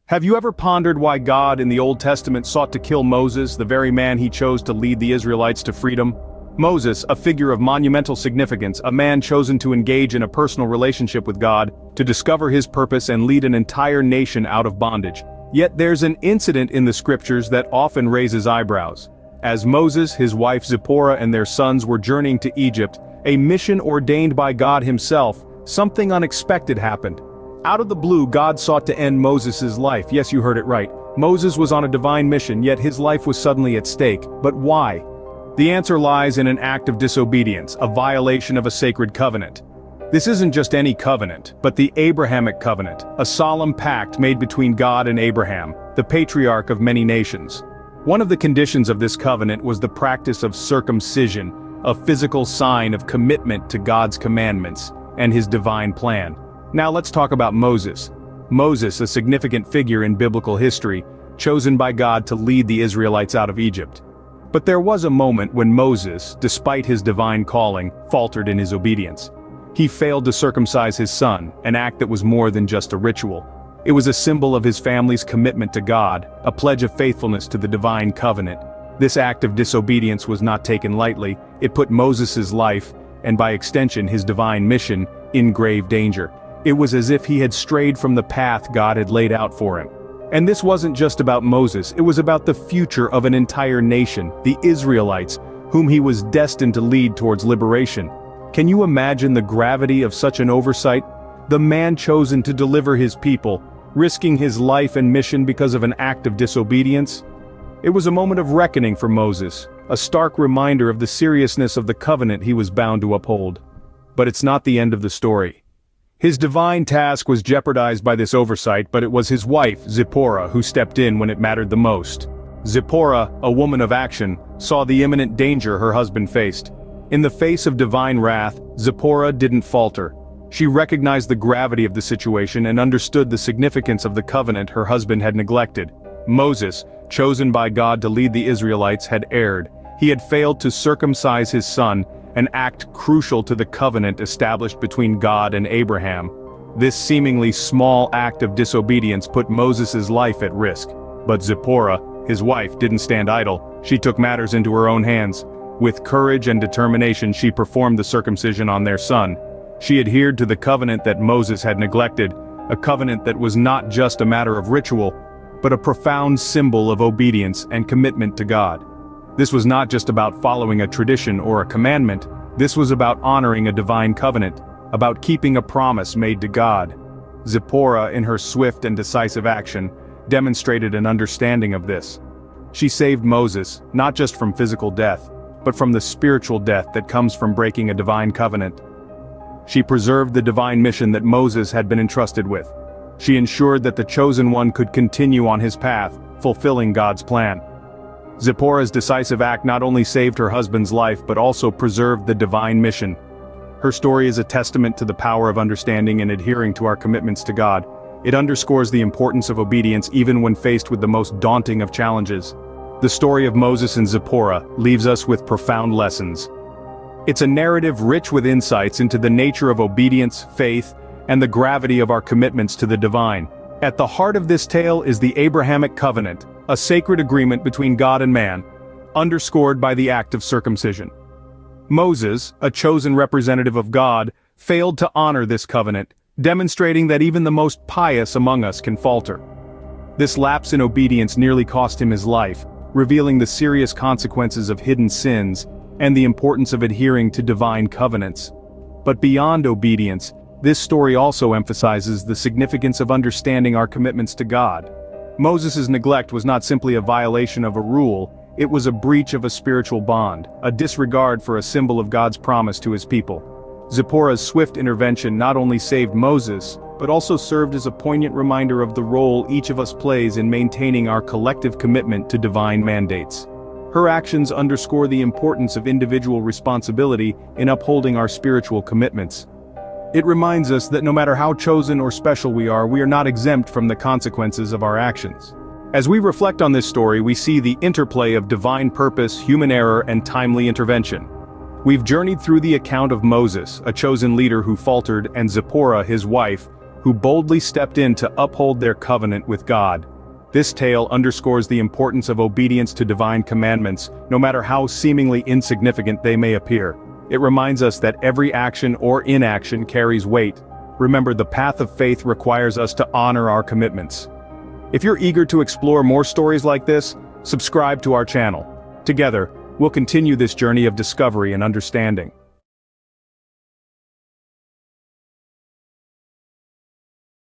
Have you ever pondered why God in the Old Testament sought to kill Moses, the very man he chose to lead the Israelites to freedom? Moses, a figure of monumental significance, a man chosen to engage in a personal relationship with God, to discover his purpose and lead an entire nation out of bondage. Yet there's an incident in the scriptures that often raises eyebrows. As Moses, his wife Zipporah and their sons were journeying to Egypt, a mission ordained by God himself, something unexpected happened. Out of the blue, God sought to end Moses' life. Yes, you heard it right. Moses was on a divine mission, yet his life was suddenly at stake. But why? The answer lies in an act of disobedience, a violation of a sacred covenant. This isn't just any covenant, but the Abrahamic covenant, a solemn pact made between God and Abraham, the patriarch of many nations. One of the conditions of this covenant was the practice of circumcision, a physical sign of commitment to God's commandments and his divine plan. Now let's talk about Moses. Moses, a significant figure in biblical history, chosen by God to lead the Israelites out of Egypt. But there was a moment when Moses, despite his divine calling, faltered in his obedience. He failed to circumcise his son, an act that was more than just a ritual. It was a symbol of his family's commitment to God, a pledge of faithfulness to the divine covenant. This act of disobedience was not taken lightly. It put Moses' life, and by extension his divine mission, in grave danger. It was as if he had strayed from the path God had laid out for him. And this wasn't just about Moses, it was about the future of an entire nation, the Israelites, whom he was destined to lead towards liberation. Can you imagine the gravity of such an oversight? The man chosen to deliver his people, risking his life and mission because of an act of disobedience? It was a moment of reckoning for Moses, a stark reminder of the seriousness of the covenant he was bound to uphold. But it's not the end of the story. His divine task was jeopardized by this oversight, but it was his wife, Zipporah, who stepped in when it mattered the most. Zipporah, a woman of action, saw the imminent danger her husband faced. In the face of divine wrath, Zipporah didn't falter. She recognized the gravity of the situation and understood the significance of the covenant her husband had neglected. Moses, chosen by God to lead the Israelites, had erred. He had failed to circumcise his son, an act crucial to the covenant established between God and Abraham. This seemingly small act of disobedience put Moses' life at risk. But Zipporah, his wife, didn't stand idle. She took matters into her own hands. With courage and determination, she performed the circumcision on their son. She adhered to the covenant that Moses had neglected, a covenant that was not just a matter of ritual, but a profound symbol of obedience and commitment to God. This was not just about following a tradition or a commandment, this was about honoring a divine covenant, about keeping a promise made to God. Zipporah, in her swift and decisive action, demonstrated an understanding of this. She saved Moses, not just from physical death, but from the spiritual death that comes from breaking a divine covenant. She preserved the divine mission that Moses had been entrusted with. She ensured that the chosen one could continue on his path, fulfilling God's plan. Zipporah's decisive act not only saved her husband's life but also preserved the divine mission. Her story is a testament to the power of understanding and adhering to our commitments to God. It underscores the importance of obedience even when faced with the most daunting of challenges. The story of Moses and Zipporah leaves us with profound lessons. It's a narrative rich with insights into the nature of obedience, faith, and the gravity of our commitments to the divine. At the heart of this tale is the Abrahamic covenant, a sacred agreement between God and man, underscored by the act of circumcision. Moses, a chosen representative of God, failed to honor this covenant, demonstrating that even the most pious among us can falter. This lapse in obedience nearly cost him his life, revealing the serious consequences of hidden sins and the importance of adhering to divine covenants. But beyond obedience, this story also emphasizes the significance of understanding our commitments to God. Moses' neglect was not simply a violation of a rule, it was a breach of a spiritual bond, a disregard for a symbol of God's promise to his people. Zipporah's swift intervention not only saved Moses, but also served as a poignant reminder of the role each of us plays in maintaining our collective commitment to divine mandates. Her actions underscore the importance of individual responsibility in upholding our spiritual commitments. It reminds us that no matter how chosen or special we are not exempt from the consequences of our actions. As we reflect on this story, we see the interplay of divine purpose, human error, and timely intervention. We've journeyed through the account of Moses, a chosen leader who faltered, and Zipporah, his wife, who boldly stepped in to uphold their covenant with God. This tale underscores the importance of obedience to divine commandments, no matter how seemingly insignificant they may appear. It reminds us that every action or inaction carries weight. Remember, the path of faith requires us to honor our commitments. If you're eager to explore more stories like this, subscribe to our channel. Together, we'll continue this journey of discovery and understanding.